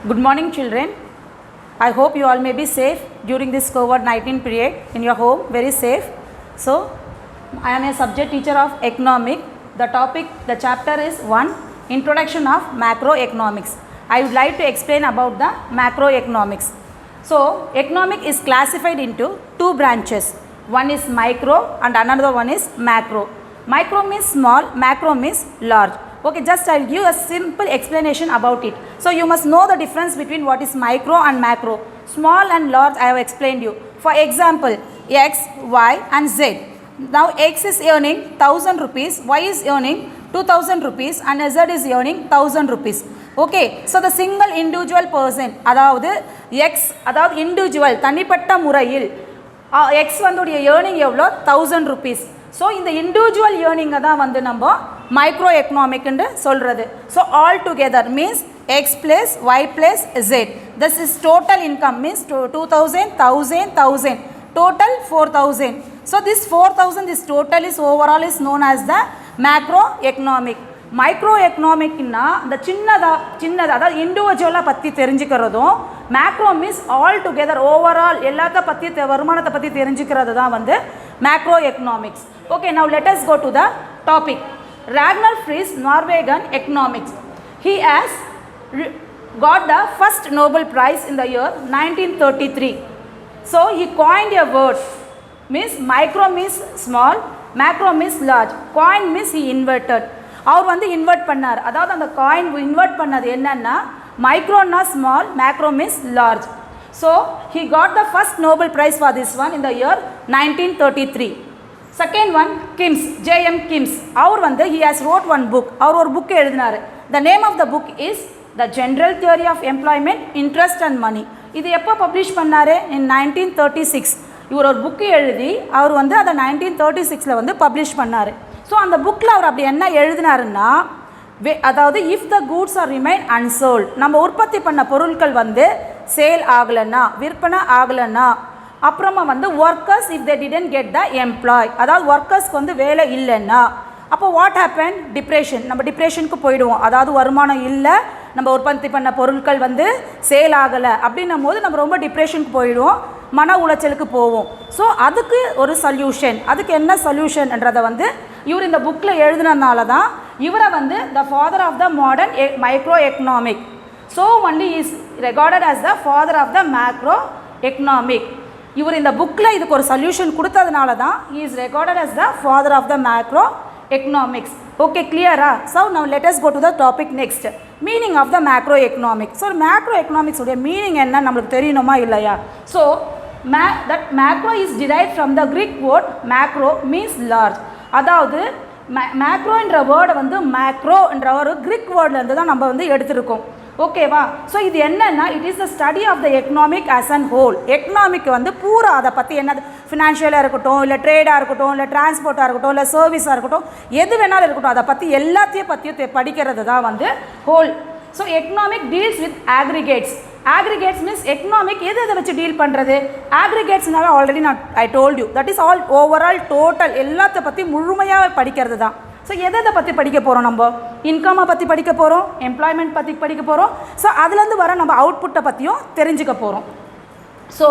Good morning, children. I hope you all may be safe during this COVID-19 period in your home, very safe. So, I am a subject teacher of economic. The chapter is 1, Introduction of Macroeconomics. I would like to explain about the macroeconomics. So, economic is classified into two branches. One is micro and another one is macro. Micro means small, macro means large. Okay, just I will give a simple explanation about it. So, you must know the difference between what is micro and macro. Small and large I have explained you. For example, X, Y and Z. Now, X is earning 1000 rupees, Y is earning 2000 rupees and Z is earning 1000 rupees. Okay, so the single individual person, அதாவது X, அதாவது individual, தனிப்பட்ட முறையில் X வந்துடைய earning எவ்வளோ 1000 rupees. So இந்த individual ஏர்னிங்கை தான் வந்து நம்ம மைக்ரோ எக்கனாமிக்னு சொல்கிறது. So all together means x plus y plus z. This is total income means 2000, 1000, total 4000. So this 4000, this total is overall is known as the macro economic. Micro எக்கனாமிக்னா இந்த சின்னதாக அதாவது இண்டிவிஜுவலாக பற்றி தெரிஞ்சுக்கிறதும், macro means all together overall எல்லாத்த பற்றி வருமானத்தை பற்றி தெரிஞ்சுக்கிறது தான் வந்து macro economics. Okay, now let us go to the topic. Ragnar Friis, Norwegian economics. He has got the first Nobel Prize in the year 1933. So he coined a word, means micro means small, macro means large. Coin means he inverted. அவர் வந்து invert பண்ணார். அதாவது அந்த coin invert பண்ணது என்னன்னா மைக்ரோனா small, macro means large. So he got the first Nobel Prize for this one in the year 1933. Second one Keynes, J.M. Keynes. அவர் வந்து he has wrote one book. அவர் ஒரு புக் எழுதினார். The name of the book is The General Theory of Employment, Interest and Money. இது எப்போ publish பண்ணார்? in 1936. இவர் ஒரு book எழுதி அவர் வந்து அதை 1936 வந்து பப்ளிஷ் பண்ணார். ஸோ அந்த புக்கில் அவர் அப்படி என்ன எழுதினாருன்னா, அதாவது if the goods are remain unsold, நம்ம உற்பத்தி பண்ண பொருட்கள் வந்து சேல் ஆகலைன்னா, விற்பனை ஆகலைன்னா, அப்புறமா வந்து workers if they didn't get the employ, அதாவது ஒர்க்கர்ஸ்க்கு வந்து வேலை இல்லைன்னா அப்போ வாட் ஹேப்பன்? டிப்ரெஷன். நம்ம டிப்ரெஷனுக்கு போயிடுவோம். அதாவது வருமானம் இல்லை, நம்ம உற்பத்தி பண்ண பொருட்கள் வந்து சேல் ஆகலை அப்படின்னும் போது நம்ம ரொம்ப டிப்ரெஷனுக்கு போயிடுவோம், மன உளைச்சலுக்கு போவோம். ஸோ அதுக்கு ஒரு சொல்யூஷன், அதுக்கு என்ன சொல்யூஷன்ன்றதை வந்து இவர் இந்த புக்கில் எழுதுனதுனால தான் இவரை வந்து the father of the modern micro economic. So only is recorded as the father of the macro economic. இவர் இந்த புக்கில் இதுக்கு ஒரு சொல்யூஷன் கொடுத்ததுனால தான் he is regarded as the father of the macro economics. Okay, clear? So now let us go to the topic next. Meaning of the macroeconomics. So macroeconomics உடைய meaning என்ன நம்மளுக்கு தெரியணுமா இல்லையா? So that macro is derived from the Greek word macro means large. அதாவது மேக்ரோன்ற வேர்டை வந்து மேக்ரோன்ற ஒரு Greek வேர்ட்லேருந்து தான் நம்ம வந்து எடுத்திருக்கோம். ஓகேவா? ஸோ இது என்னென்னா it is the study of the economic as and whole. Economic வந்து பூரா அதை பற்றி என்னது, ஃபினான்ஷியலாக இருக்கட்டும், இல்லை ட்ரேடாக இருக்கட்டும், இல்லை டிரான்ஸ்போர்ட்டாக இருக்கட்டும், இல்லை சர்வீஸாக இருக்கட்டும், எது வேணாலும் இருக்கட்டும், அதை பற்றி எல்லாத்தையும் பற்றியும் படிக்கிறது தான் வந்து whole. So economic deals with aggregates. Aggregates means economic எது எதை வச்சு டீல் பண்ணுறது? ஆக்ரிகேட்ஸ்னால ஆல்ரெடி நான் I told you that is all overall total எல்லாத்தை பற்றி முழுமையாக படிக்கிறது தான். ஸோ எதை பற்றி படிக்க போகிறோம்? நம்ம இன்கம்மை பற்றி படிக்க போகிறோம், எம்ப்ளாய்மெண்ட் பற்றி படிக்க போகிறோம். ஸோ அதுலேருந்து வர நம்ம அவுட்புட்டை பற்றியும் தெரிஞ்சுக்க போகிறோம். ஸோ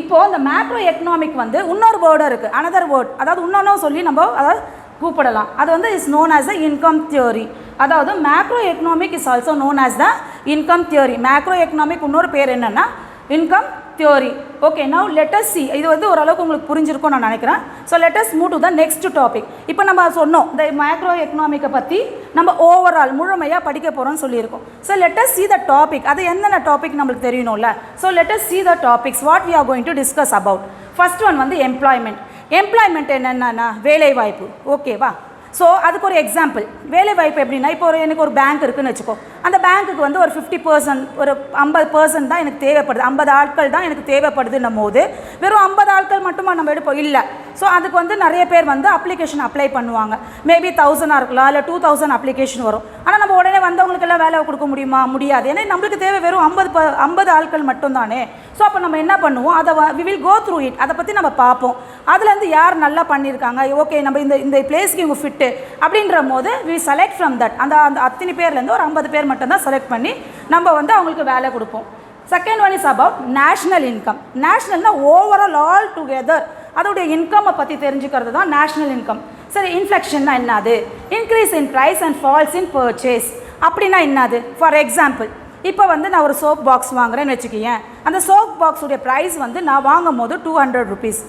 இப்போது இந்த மேக்ரோ எக்கனாமிக் வந்து இன்னொரு வேர்டு இருக்குது, அனதர் வேர்ட், அதாவது இன்னொன்னும் சொல்லி நம்ம அதாவது கூப்பிடலாம். அது வந்து is known as the income theory. அதாவது macro economic is also known as the income theory. Macro economic இன்னொரு பேர் என்னென்னா income theory. Okay, now let us see. இது வந்து ஓரளவுக்கு உங்களுக்கு புரிஞ்சிருக்கும் நான் நினைக்கிறேன். So let us move to the next topic. இப்போ நம்ம சொன்னோம் இந்த மேக்ரோ எக்கனாமிக்கை பற்றி நம்ம ஓவரால் முழுமையாக படிக்க போகிறோம்னு சொல்லியிருக்கோம். So let us see the topic. அது என்னென்ன டாபிக் நம்மளுக்கு தெரியணும்ல. So let us see the topics what we are going to discuss about. First one வந்து எம்ப்ளாய்மெண்ட். எம்ப்ளாய்மெண்ட் என்னென்னா வேலைவாய்ப்பு. ஓகேவா? ஸோ அதுக்கு ஒரு எக்ஸாம்பிள், வேலைவாய்ப்பு எப்படின்னா, இப்போ எனக்கு ஒரு பேங்க் இருக்குதுன்னு வச்சுக்கோ, அந்த பேங்க்குக்கு வந்து ஒரு 50%, ஒரு 50% தான் எனக்கு தேவைப்படுது, 50 ஆட்கள் தான் எனக்கு தேவைப்படுதுன்னும் போது வெறும் 50 ஆட்கள் மட்டுமா நம்ம எடுப்போம்? இல்லை. ஸோ அதுக்கு வந்து நிறைய பேர் வந்து அப்ளிகேஷன் அப்ளை பண்ணுவாங்க. மேபி 1000 இருக்கலாம், இல்லை 2000 அப்ளிகேஷன் வரும். ஆனால் நம்ம உடனே வந்தவங்களுக்கெல்லாம் வேலை கொடுக்க முடியுமா? முடியாது. ஏன்னா நம்மளுக்கு தேவை வெறும் 50 ஆட்கள் மட்டும்தானே. ஸோ அப்போ நம்ம என்ன பண்ணுவோம், அதை we will go through it, அதை பற்றி நம்ம பார்ப்போம். அதுலேருந்து யார் நல்லா பண்ணியிருக்காங்க, ஓகே நம்ம இந்த பிளேஸ்க்கு இவங்க ஃபிட்டு அப்படின்ற போது வி செலக்ட் ஃப்ரம் தட். அந்த அத்தனை பேர்லேருந்து ஒரு 50 பேர் மட்டும்தான் செலக்ட் பண்ணி நம்ம வந்து அவங்களுக்கு வேலை கொடுப்போம். Second one is about national income. நேஷ்னல்னா ஓவரால் ஆல் டுகெதர் அதோடைய இன்கம்மை பற்றி தெரிஞ்சுக்கிறது தான் நேஷ்னல் இன்கம். சரி, இன்ஃப்ளெக்ஷன்னா என்னது? Increase in price and falls in purchase அப்படின்னா என்னது? ஃபார் எக்ஸாம்பிள், இப்போ வந்து நான் ஒரு சோப் பாக்ஸ் வாங்குறேன்னு வச்சுக்கேன். அந்த சோப் பாக்ஸுடைய ப்ரைஸ் வந்து நான் வாங்கும் போது 200 rupees.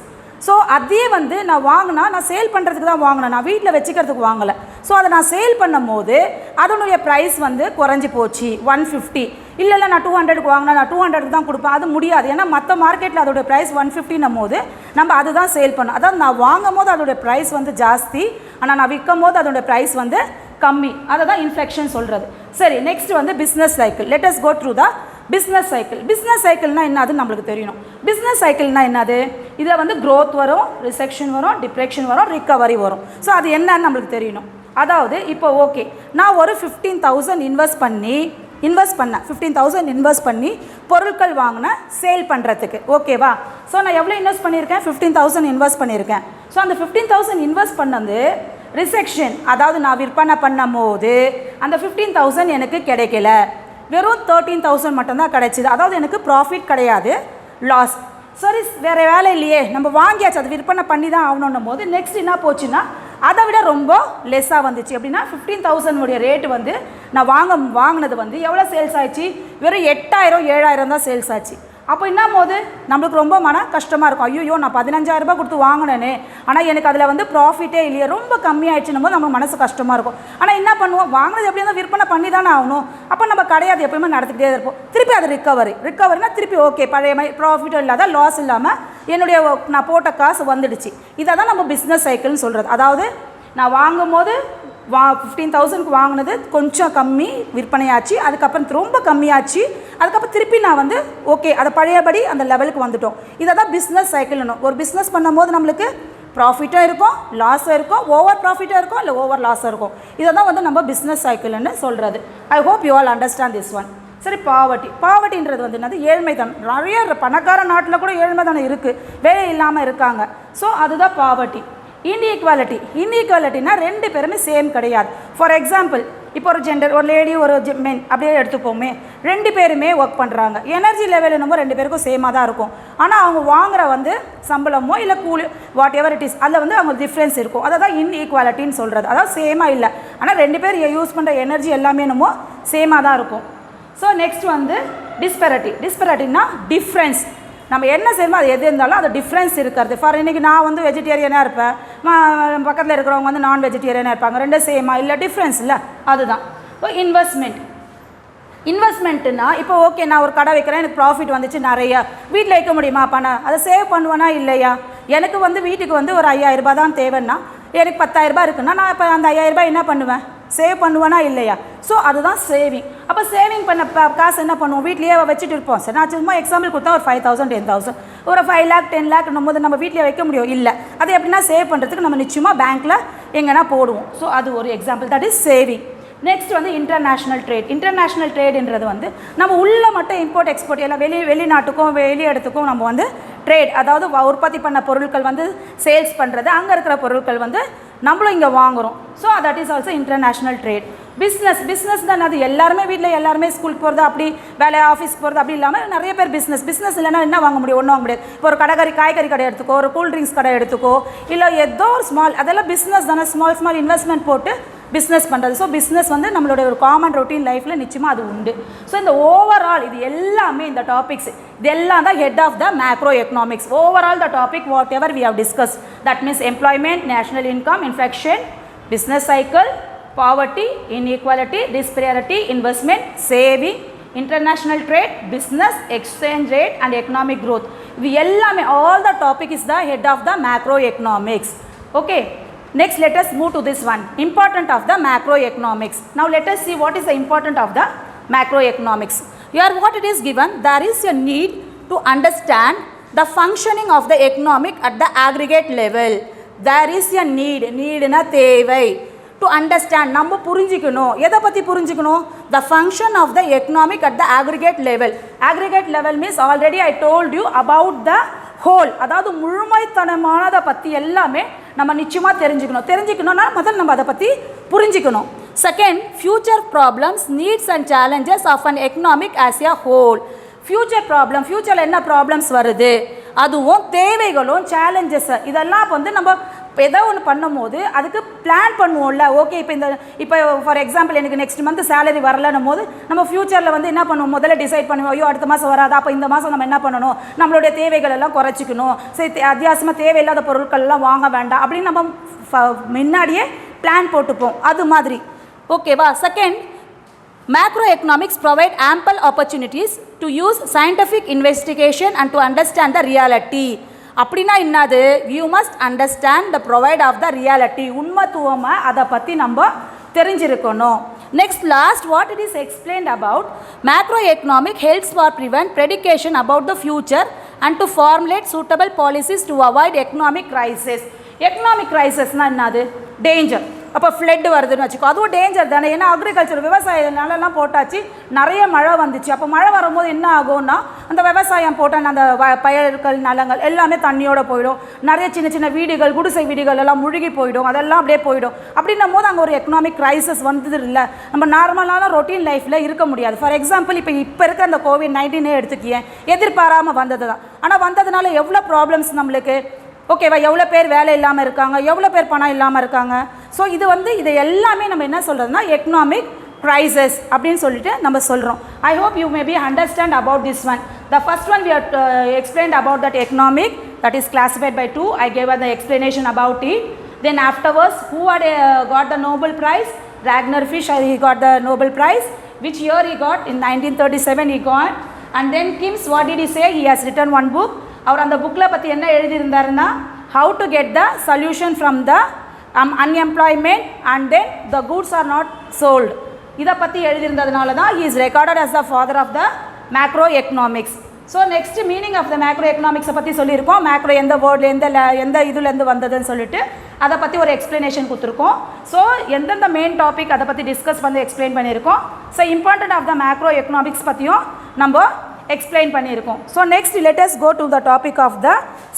ஸோ அதே வந்து நான் வாங்கினா நான் சேல் பண்ணுறதுக்கு தான் வாங்கினேன், நான் வீட்டில் வச்சுக்கிறதுக்கு வாங்கலை. ஸோ அதை நான் சேல் பண்ணும் போது அதனுடைய ப்ரைஸ் வந்து குறைஞ்சி போச்சு 150. இல்லை நான் 200க்கு வாங்கினா நான் 200க்கு தான் கொடுப்பேன். அது முடியாது. ஏன்னா மற்ற மார்க்கெட்டில் அதோடைய ப்ரைஸ் 150 போது நம்ம அதுதான் சேல் பண்ணோம். அதாவது நான் வாங்கும் போது அதோடைய ப்ரைஸ் வந்து ஜாஸ்தி, ஆனால் நான் விற்கும் போது அதோடைய ப்ரைஸ் வந்து கம்மி. அதை தான் இன்ஃப்ளெக்ஷன் சொல்கிறது. சரி, நெக்ஸ்ட் வந்து business cycle. Let us go through the business cycle. Business சைக்கிள்னால் என்னதுன்னு நம்மளுக்கு தெரியணும். பிஸ்னஸ் சைக்கிள்னால் என்னது? இதில் வந்து க்ரோத் வரும், ரிசெக்ஷன் வரும், டிப்ரெக்ஷன் வரும், ரிக்கவரி வரும். ஸோ அது என்னன்னு நம்மளுக்கு தெரியணும். அதாவது இப்போ ஓகே, நான் ஒரு 15,000 இன்வெஸ்ட் பண்ணேன் 15,000 இன்வெஸ்ட் பண்ணி பொருட்கள் வாங்கினேன் சேல் பண்ணுறதுக்கு, ஓகேவா? ஸோ நான் எவ்வளோ இன்வெஸ்ட் பண்ணியிருக்கேன்? 15,000 இன்வெஸ்ட் பண்ணியிருக்கேன். ஸோ அந்த 15,000 இன்வெஸ்ட் பண்ணது ரிசெக்ஷன், அதாவது நான் விற்பனை பண்ணும் போது அந்த 15,000 எனக்கு கிடைக்கல, வெறும் 13,000 மட்டும்தான் கிடைச்சிது. அதாவது எனக்கு ப்ராஃபிட் கிடையாது, லாஸ். சரி, வேறு வேலை இல்லையே, நம்ம வாங்கியாச்சு, அது விற்பனை பண்ணி தான் ஆகணுன்னும் போது நெக்ஸ்ட் என்ன போச்சுன்னா அதை விட ரொம்ப லெஸ்ஸாக வந்துச்சு. அப்படின்னா 15,000 ரேட்டு வந்து நான் வாங்கினது வந்து எவ்வளோ சேல்ஸ் ஆச்சு? வெறும் 8,000 7,000 தான் சேல்ஸ் ஆச்சு. அப்போ என்ன போது நம்மளுக்கு ரொம்ப கஷ்டமாக இருக்கும். ஐயோ, நான் 15,000 ரூபாய் கொடுத்து வாங்கினேனே, ஆனால் எனக்கு அதில் வந்து ப்ராஃபிட்டே இல்லையே, ரொம்ப கம்மியாகிடுச்சுன்னும் போது நம்ம மனசு கஷ்டமாக இருக்கும். ஆனால் என்ன பண்ணுவோம், வாங்கினது எப்படி இருந்தால் விற்பனை பண்ணி தானே ஆகணும். அப்போ நம்ம கிடையாது எப்பயுமே நடத்திக்கிட்டே இருப்போம். திருப்பி அது ரிக்கவரினா திருப்பி ஓகே, பழைய மாதிரி ப்ராஃபிட்டும் இல்லாத லாஸ் இல்லாமல் என்னுடைய நான் போட்ட காசு வந்துடுச்சு. இதை தான் நம்ம பிஸ்னஸ் சைக்கிள்னு சொல்கிறது. அதாவது நான் வாங்கும் போது 15,000க்கு வாங்கினது கொஞ்சம் கம்மி விற்பனையாச்சு, அதுக்கப்புறம் ரொம்ப கம்மியாச்சு, அதுக்கப்புறம் திருப்பி நான் வந்து ஓகே அதை பழையபடி அந்த லெவலுக்கு வந்துட்டோம். இதை தான் பிஸ்னஸ் சைக்கிள்னு. ஒரு பிஸ்னஸ் பண்ணும் போது நம்மளுக்கு ப்ராஃபிட்டும் இருக்கும், லாஸும் இருக்கும், ஓவர் ப்ராஃபிட்டும் இருக்கும், இல்லை ஓவர் லாஸும் இருக்கும். இதை தான் வந்து நம்ம பிஸ்னஸ் சைக்கிள்னு சொல்கிறது. ஐ hope you all understand this one. சரி, பாவர்ட்டின்றது வந்து என்னது? ஏழ்மை தான். நிறைய பணக்கார நாட்டில் கூட ஏழ்மை தானே இருக்குது, வேலை இல்லாமல் இருக்காங்க. ஸோ அதுதான் பாவர்ட்டி. இன்இக்வாலிட்டினா ரெண்டு பேருமே சேம் கிடையாது. ஃபார் எக்ஸாம்பிள், இப்போ ஒரு ஜெண்டர், ஒரு லேடி ஒரு மென் அப்படியே எடுத்துப்போமே, ரெண்டு பேருமே ஒர்க் பண்ணுறாங்க. எனர்ஜி லெவல் என்னமோ ரெண்டு பேருக்கும் சேமாக தான் இருக்கும். ஆனால் அவங்க வாங்குகிற வந்து சம்பளமோ இல்லை கூலி வாட் எவர் இட் இஸ், அதில் வந்து அவங்க டிஃப்ரென்ஸ் இருக்கும். அதை தான் இன்இக்வாலிட்டின்னு சொல்கிறது. அதாவது சேமாக இல்லை, ஆனால் ரெண்டு பேர் யூஸ் பண்ணுற எனர்ஜி எல்லாமே என்னமோ சேமாக தான் இருக்கும். ஸோ நெக்ஸ்ட் வந்து டிஸ்பெரிட்டினா டிஃப்ரென்ஸ். நம்ம என்ன செய்யணுமோ அது எது இருந்தாலும் அது டிஃப்ரென்ஸ் இருக்கிறது. ஃபார் இன்றைக்கி நான் வந்து வெஜிடேரியனாக இருப்பேன், பக்கத்தில் இருக்கிறவங்க வந்து நான் வெஜிடேரியனாக இருப்பாங்க, ரெண்டும் சேமா இல்லை, டிஃப்ரென்ஸ் இல்லை, அதுதான். இப்போ இன்வெஸ்ட்மெண்ட்டுனா இப்போ ஓகே, நான் ஒரு கடை வைக்கிறேன், எனக்கு ப்ராஃபிட் வந்துச்சு நிறையா, வீட்டில் வைக்க முடியுமா பணம்? அதை சேவ் பண்ணுவேனா இல்லையா? எனக்கு வந்து வீட்டுக்கு வந்து ஒரு 5,000 ரூபாய் தான் தேவைன்னா, எனக்கு 10,000 ரூபாய் இருக்குன்னா நான் இப்போ அந்த 5,000 ரூபாய் என்ன பண்ணுவேன்? சேவ் பண்ணுவேனா இல்லையா? ஸோ அதுதான் சேவிங். அப்போ சேவிங் பண்ண காசு என்ன பண்ணுவோம்? வீட்லேயே வச்சுட்டு இருப்போம். சரி, நான் சும்மா எக்ஸாம்பிள் கொடுத்தா ஒரு 5,000 10,000, ஒரு 5 lakh 10 lakh போது நம்ம வீட்டிலே வைக்க முடியும் இல்லை. அது எப்படின்னா சேவ் பண்ணுறதுக்கு நம்ம நிச்சயமாக பேங்க்கில் எங்கன்னா போடுவோம். ஸோ அது ஒரு example, that is saving. Next வந்து இன்டர்நேஷ்னல் ட்ரேடுன்றது வந்து நம்ம உள்ளே மட்டும் இம்போர்ட் எக்ஸ்போர்ட் எல்லாம் வெளிநாட்டுக்கும் வெளி இடத்துக்கும் நம்ம வந்து ட்ரேட், அதாவது உற்பத்தி பண்ண பொருட்கள் வந்து சேல்ஸ் பண்ணுறது, அங்கே இருக்கிற பொருட்கள் வந்து நம்மளும் இங்கே வாங்குகிறோம். So that is also international trade. Business தான். அது எல்லாருமே வீட்டில் எல்லாருமே ஸ்கூலுக்கு போகிறது, அப்படி வேலை ஆஃபீஸ்க்கு போகிறது அப்படி இல்லாமல் நிறைய பேர் பிஸ்னஸ் இல்லைன்னா என்ன வாங்க முடியும்? ஒன்றும் வாங்க முடியாது. இப்போ ஒரு காய்கறி கடை எடுத்துக்கோ, ஒரு கூல் ட்ரிங்க்ஸ் கடை எடுத்துக்கோ, இல்லை ஏதோ ஒரு ஸ்மால், அதெல்லாம் பிஸ்னஸ் தானே. ஸ்மால் இன்வெஸ்ட்மெண்ட் போட்டு பிஸ்னஸ் பண்ணுறது. ஸோ பிஸ்னஸ் வந்து நம்மளோட ஒரு காமன் ரொட்டீன் லைஃப்பில் நிச்சயமாக அது உண்டு. ஸோ இந்த ஓவரால் இது எல்லாமே இந்த டாபிக்ஸ் இதெல்லாம் தான் head of the macro economics. Overall the topic whatever we have discuss, that means employment, national income, inflection, business cycle, poverty, inequality, disparity, investment, saving, international trade, business, exchange rate and economic growth. இது எல்லாமே all the topic is the head of the macro economics. Okay. Next, let us move to this one, important of the macroeconomics. Now, let us see what is the important of the macroeconomics. Here, what it is given, there is a need to understand the functioning of the economic at the aggregate level. There is a needனா தேவை. To understand, நம்ம புரிஞ்சிக்கணும். எதை பற்றி புரிஞ்சிக்கணும்? The function of the economic at the aggregate level. Aggregate level means already I told you about the whole. அதாவது முழுமைத்தனமானதை பற்றி எல்லாமே நம்ம நிச்சயமாக தெரிஞ்சுக்கணும்னா முதல்ல நம்ம அதை பற்றி புரிஞ்சிக்கணும். Second, future problems, needs and challenges of an economic as a whole. Future problem, ஃபியூச்சரில் என்ன ப்ராப்ளம்ஸ் வருது, அதுவும் தேவைகளும் சேலஞ்சஸ் இதெல்லாம் வந்து நம்ம ஏதோ ஒன்று பண்ணும் போது அதுக்கு பிளான் பண்ணுவோம்ல. ஓகே, இப்போ ஃபார் எக்ஸாம்பிள் எனக்கு நெக்ஸ்ட் மந்த் சேலரி வரலன்னும் போது நம்ம ஃபியூச்சரில் வந்து என்ன பண்ணுவோம், முதல்ல டிசைட் பண்ணுவோம், ஐயோ அடுத்த மாதம் வராது, அப்போ இந்த மாதம் நம்ம என்ன பண்ணணும், நம்மளுடைய தேவைகள் எல்லாம் குறைச்சிக்கணும், சரி அத்தியாவசியமாக தேவையில்லாத பொருட்கள்லாம் வாங்க வேண்டாம் அப்படின்னு நம்ம முன்னாடியே பிளான் போட்டுப்போம். அது மாதிரி ஓகேவா. Second, macroeconomics provide ample opportunities to use scientific investigation and to understand the reality. அப்படின்னா என்னது, you must understand the provide of the reality. உண்மைத்துவமாக அதை பற்றி நம்ம தெரிஞ்சிருக்கணும். Next, last, what it is explained about, macroeconomic helps for prevent prediction about the future and to formulate suitable policies to avoid economic crisis. Economic crisis-னா என்னது, danger. அப்போ flood வருதுன்னு வச்சுக்கோ, அதுவும் danger தானே. ஏன்னா அக்ரிகல்ச்சர் விவசாயம்னாலலாம் போட்டாச்சு, நிறைய மழை வந்துச்சு. அப்போ மழை வரும்போது என்ன ஆகும்னா அந்த விவசாயம் போட்ட அந்த பயிர்கள் நிலங்கள் எல்லாமே தண்ணியோடு போயிடும். நிறைய சின்ன சின்ன வீடுகள், குடிசை வீடுகள் எல்லாம் முழுகி போயிடும், அதெல்லாம் அப்படியே போயிடும். அப்படின்னும் போது அங்கே ஒரு எக்கனாமிக் க்ரைசிஸ் வந்தது இல்லை. நம்ம நார்மலான ரொட்டீன் லைஃப்பில் இருக்க முடியாது. ஃபார் எக்ஸாம்பிள் இப்போ இருக்க அந்த COVID-19 எடுத்துக்கியேன், எதிர்பாராமல் வந்தது தான். ஆனால் வந்ததுனால எவ்வளோ ப்ராப்ளம்ஸ் நம்மளுக்கு, ஓகேவா, எவ்வளோ பேர் வேலை இல்லாமல் இருக்காங்க, எவ்வளோ பேர் பணம் இல்லாமல் இருக்காங்க. ஸோ இது எல்லாமே நம்ம என்ன சொல்கிறதுனா எக்கனாமிக் க்ரைசிஸ் அப்படின்னு சொல்லிட்டு நம்ம சொல்கிறோம். I hope you may be understand about this one. The first one we have explained about that economic, that is classified by 2. I gave the explanation about it. Then afterwards, who had got the Nobel Prize? Ragnar Fish, he got the Nobel Prize. Which year he got? In 1937 he got. And then Kims, what did he say? He has written one book. அவர் அந்த புக்கில் பற்றி என்ன எழுதியிருந்தாருன்னா, how to get the solution from the unemployment and then the goods are not sold. இதை பற்றி எழுதியிருந்ததுனால தான் he is recorded as the father of the macro economics. So next meaning of the macro எக்கனாமிக்ஸை பற்றி சொல்லியிருக்கோம். Macro எந்த வேர்டில் எந்த இதுலேருந்து வந்ததுன்னு சொல்லிட்டு அதை பற்றி ஒரு எக்ஸ்ப்ளனேஷன் கொடுத்துருக்கோம். ஸோ எந்தெந்த மெயின் டாபிக் அதை பற்றி டிஸ்கஸ் பண்ணி எக்ஸ்பிளைன் பண்ணியிருக்கோம். So important of the macro economics பற்றியும் நம்ம எக்ஸ்பிளைன் பண்ணியிருக்கோம். So next let us go to the topic of the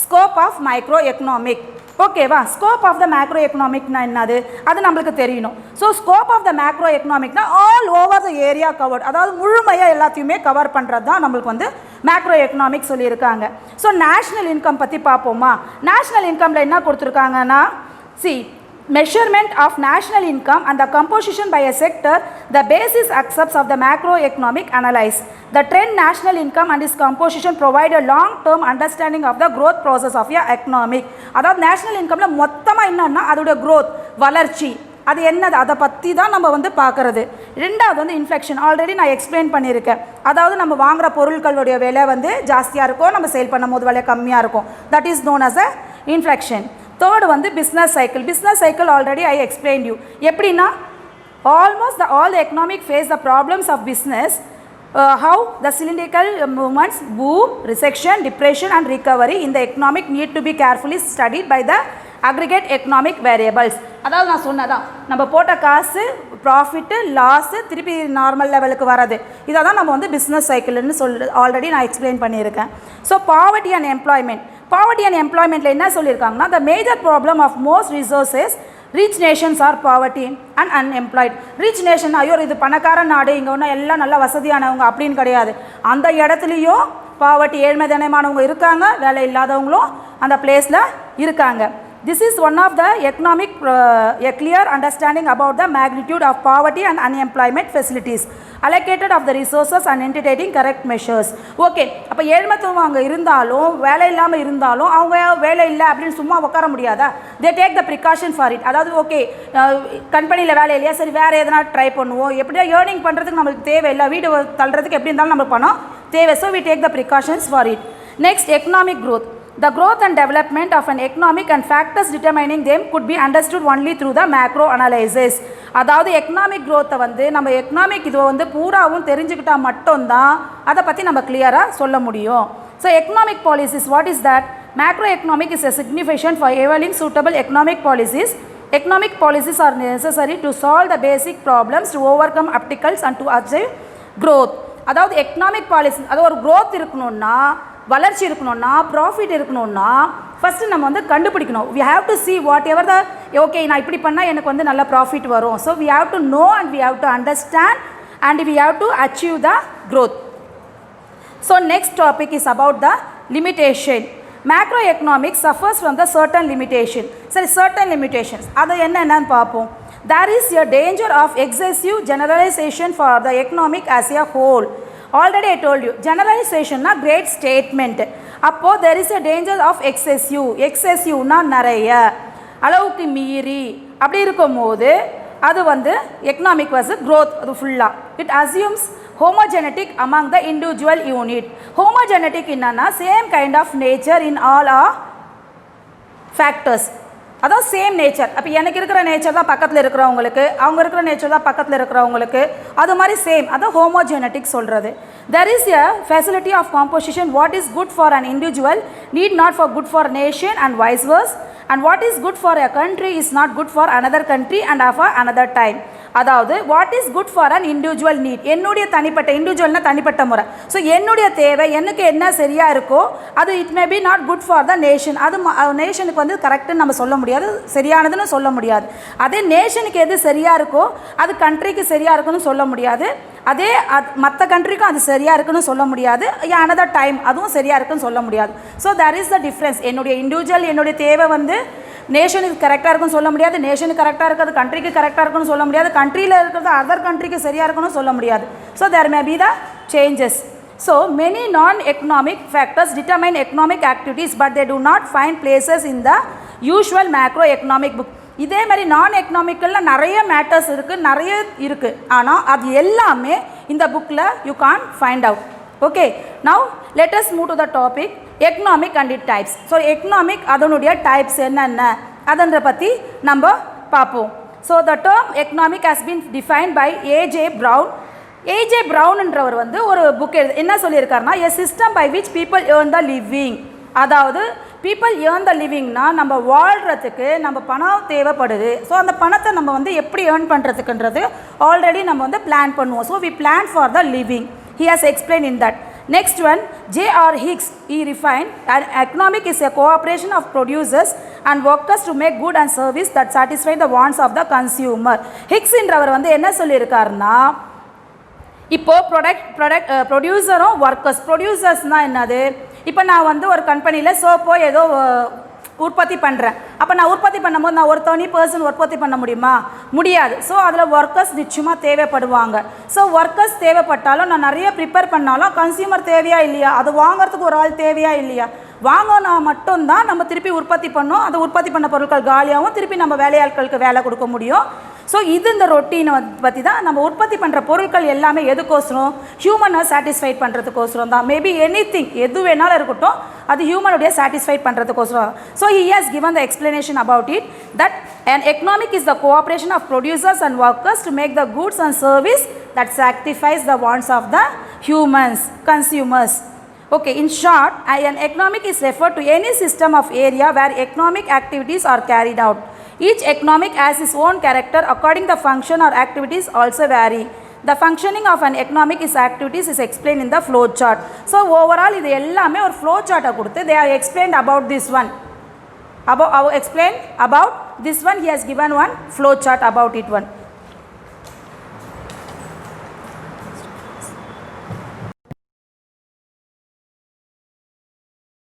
scope of micro economic. ஓகேவா, ஸ்கோப் ஆஃப் த மேக்ரோ எக்கனாமிக்னா என்னது அது நம்மளுக்கு தெரியணும். So scope of the macro எக்கனாமிக்னா all over the area covered, அதாவது முழுமையாக எல்லாத்தையுமே கவர் பண்ணுறது தான் நம்மளுக்கு வந்து மேக்ரோ எக்கனாமிக் சொல்லியிருக்காங்க. ஸோ நேஷ்னல் இன்கம் பற்றி பார்ப்போமா. நேஷ்னல் இன்கமில் என்ன கொடுத்துருக்காங்கன்னா, C measurement of national income and the composition by a sector, the basis accepts of the macroeconomic analysis. The trend national income and its composition provide a long term understanding of the growth process of your economic. அதாவது national இன்கம்ல மொத்தமாக என்னன்னா அதோட growth, வளர்ச்சி, அது என்னது அதை பற்றி தான் நம்ம வந்து பார்க்குறது. ரெண்டாவது வந்து இன்ஃப்ளேஷன், ஆல்ரெடி நான் எக்ஸ்பிளைன் பண்ணியிருக்கேன். அதாவது நம்ம வாங்குகிற பொருட்களுடைய விலை வந்து ஜாஸ்தியாக இருக்கும், நம்ம சேல் பண்ணும் போது விலை கம்மியாக இருக்கும். That is known as a inflation. Third வந்து business cycle. Business cycle already I explain you. எப்படின்னா almost all the economic face the problems of business, how the cylindrical movements, boom, recession, depression and recovery in the economic need to be carefully studied by the aggregate economic variables. அதாவது நான் சொன்னதான், நம்ம போட்ட காசு profit loss திருப்பி normal லெவலுக்கு வராது. இதை தான் நம்ம வந்து பிஸ்னஸ் சைக்கிள்னு ஆல்ரெடி நான் எக்ஸ்பிளைன் பண்ணியிருக்கேன். So poverty and employment. Poverty and எம்ப்ளாய்மெண்ட்டில் என்ன சொல்லியிருக்காங்கன்னா, the major problem of most resources rich nations are poverty and unemployed. Rich nation, ஐயோ இது பணக்கார நாடு, இங்கே ஒன்றும் எல்லாம் நல்லா வசதியானவங்க அப்படின்னு கிடையாது. அந்த இடத்துலையும் பாவர்ட்டி, ஏழ்மை தினமானவங்க இருக்காங்க, வேலை இல்லாதவங்களும் அந்த பிளேஸில் இருக்காங்க. This is one of the economic a clear understanding about the magnitude of poverty and unemployment facilities allocated of the resources and entertaining correct measures. Okay, அப்போ ஏழ்மைத்துவம் அங்கே இருந்தாலும் வேலை இல்லாமல் இருந்தாலும் அவங்க வேலை இல்லை அப்படின்னு சும்மா உட்கார முடியாதா? they take the precaution for it. அதாவது ஓகே கம்பெனியில் வேலை இல்லையா, சரி வேறு எதனா ட்ரை பண்ணுவோம், எப்படியா ஏர்னிங் பண்ணுறதுக்கு நம்மளுக்கு தேவையில்லை, வீடு தள்ளுறதுக்கு எப்படி இருந்தாலும் நம்மளுக்கு பணம் தேவை. So we take the precautions for it. Next, economic growth. The growth and development of an economic and factors determining them could be understood only through the macro analysis. அதாவது எக்கனாமிக் க்ரோத்தை வந்து நம்ம எக்கனாமிக் இதை வந்து பூராவும் தெரிஞ்சுக்கிட்டால் மட்டும்தான் அதை பற்றி நம்ம கிளியராக சொல்ல முடியும். So economic policies, what is that? Macroeconomic is a significant for evaluating suitable economic policies. Economic policies are necessary to solve the basic problems, to overcome obstacles and to achieve growth. அதாவது economic policy, அது ஒரு growth இருக்கணும்னா, வளர்ச்சி இருக்கணும்னா, profit இருக்கணும்னா first நம்ம வந்து கண்டுபிடிக்கணும். we have to see whatever the okay நான் இப்படி பண்ணால் எனக்கு வந்து நல்ல ப்ராஃபிட் வரும். so we have to know and we have to understand and we have to achieve the growth. So next topic is about the limitation. Macroeconomics suffers from the certain limitation. சரி, certain limitations அது என்னன்னு பார்ப்போம். There is a danger of excessive generalization for the economic as a whole. Already I told you, generalization na great statement. அப்போ there is a danger of excessive na நிறைய, அளவுக்கு மீறி அப்படி இருக்கும்போது அது வந்து எக்கனாமிக் வாஸ் growth அது ஃபுல்லாக. It assumes homogeneity among the individual unit. homogeneity என்னன்னா same kind of nature in all our factors. அதான் சேம் நேச்சர். அப்போ எனக்கு இருக்கிற நேச்சர் தான் பக்கத்தில் இருக்கிறவங்களுக்கு, அவங்க இருக்கிற நேச்சர் தான் பக்கத்தில் இருக்கிறவங்களுக்கு, அது மாதிரி சேம். அதான் ஹோமோஜெனட்டிக் சொல்கிறது. there is a facility of composition. what is good for an individual need not for good for a nation and vice versa, and what is good for a country is not good for another country and for another time. அதாவது what is good for an individual need, என்னுடைய தனிப்பட்ட இண்டிவிஜுவல்னா தனிப்பட்ட முறை. So என்னுடைய தேவை எனக்கு என்ன சரியாக இருக்கோ அது it may be not good for the nation. அது நேஷனுக்கு வந்து கரெக்டுன்னு நம்ம சொல்ல முடியாது, சரியானதுன்னு சொல்ல முடியாது. அதே நேஷனுக்கு எது சரியாக இருக்கோ அது கண்ட்ரிக்கு சரியாக இருக்குன்னு சொல்ல முடியாது. அதே மற்ற கண்ட்ரிக்கும் அது சரியாக இருக்குன்னு சொல்ல முடியாது. அனதர் டைம் அதுவும் சரியாக இருக்குன்னு சொல்ல முடியாது. So there is the difference. என்னுடைய இண்டிவிஜுவல் என்னுடைய தேவை வந்து நேஷனுக்கு கரெக்டாக இருக்குன்னு சொல்ல முடியாது, நேஷனுக்கு கரெக்டாக இருக்கிறது கண்ட்ரிக்கு கரெக்டாக இருக்குன்னு சொல்ல முடியாது, கண்ட்ரியில் இருக்கிறது அதர் கண்ட்ரிக்கு சரியாக இருக்குன்னு சொல்ல முடியாது. So there may be the changes. So many non economic factors determine economic activities but they do not find places in the usual macro economic book. இதே மாதிரி நான் எக்கனாமிக்கலில் நிறைய மேட்டர்ஸ் இருக்குது, நிறைய இருக்குது, ஆனால் அது எல்லாமே இந்த புக்கில் you can find out. Okay, now let us move to the topic economic and it types. So economic அதனுடைய டைப்ஸ் என்னென்ன அதன்ற பற்றி நம்ம பார்ப்போம். So the term economic has been defined by AJ Brown. AJ ப்ரவுன்ன்றவர் வந்து ஒரு புக் என்ன சொல்லியிருக்காருன்னா, a system by which people earn the living. அதாவது பீப்புள் ஏர்ன் த லிவிங்னா நம்ம வாழ்கிறதுக்கு நம்ம பணம் தேவைப்படுது. ஸோ அந்த பணத்தை நம்ம வந்து எப்படி ஏர்ன் பண்ணுறதுக்குன்றது ஆல்ரெடி நம்ம வந்து பிளான் பண்ணுவோம். So we plan for the living. he has explained in that. Next one, J.R. Hicks, he refined an economic is a cooperation of producers and workers to make good and service that satisfy the wants of the consumer. Hicks என்றவர் வந்து என்ன சொல்லியிருக்காருன்னா, இப்போ ப்ரொடியூசரும் workers. ப்ரொடியூசர்ஸ்னால் என்னது, இப்போ நான் வந்து ஒரு கம்பெனியில் சோப்போ ஏதோ உற்பத்தி பண்ணுறேன். அப்போ நான் உற்பத்தி பண்ணும்போது நான் ஒரு 30% உற்பத்தி பண்ண முடியுமா? முடியாது. ஸோ அதில் ஒர்க்கர்ஸ் நிச்சயமாக தேவைப்படுவாங்க. ஸோ ஒர்க்கர்ஸ் தேவைப்பட்டாலும் நான் நிறைய ப்ரிப்பேர் பண்ணாலும் கன்சியூமர் தேவையா இல்லையா, அது வாங்கிறதுக்கு ஒரு ஆள் தேவையா இல்லையா? வாங்கினா மட்டும்தான் நம்ம திருப்பி உற்பத்தி பண்ணோம், அது உற்பத்தி பண்ண பொருட்கள் காலியாகவும் திருப்பி நம்ம வேலையாட்களுக்கு வேலை கொடுக்க முடியும். ஸோ இது இந்த ரொட்டீனை பற்றி தான். நம்ம உற்பத்தி பண்ணுற பொருட்கள் எல்லாமே எதுக்கோசரம், ஹியூமனை சாட்டிஸ்ஃபைட் பண்ணுறதுக்கோசரம் தான். மேபி எனி திங் எது வேணாலும் இருக்கட்டும், அது ஹியூமனுடைய சாட்டிஸ்ஃபைட் பண்ணுறதுக்கோசரம். So he has given the explanation about it that an economic is the cooperation of producers and workers to make the goods and service that satisfies the wants of the humans, consumers. Okay, in short, an economic is referred to any system of area where economic activities are carried out. Each economic has its own character according the function or activities also vary. The functioning of an economic is activities is explained in the flow chart. So overall இது எல்லாமே ஒரு flow chart கொடுத்து they have explained about this one. Explain about this one, he has given one flow chart about it one.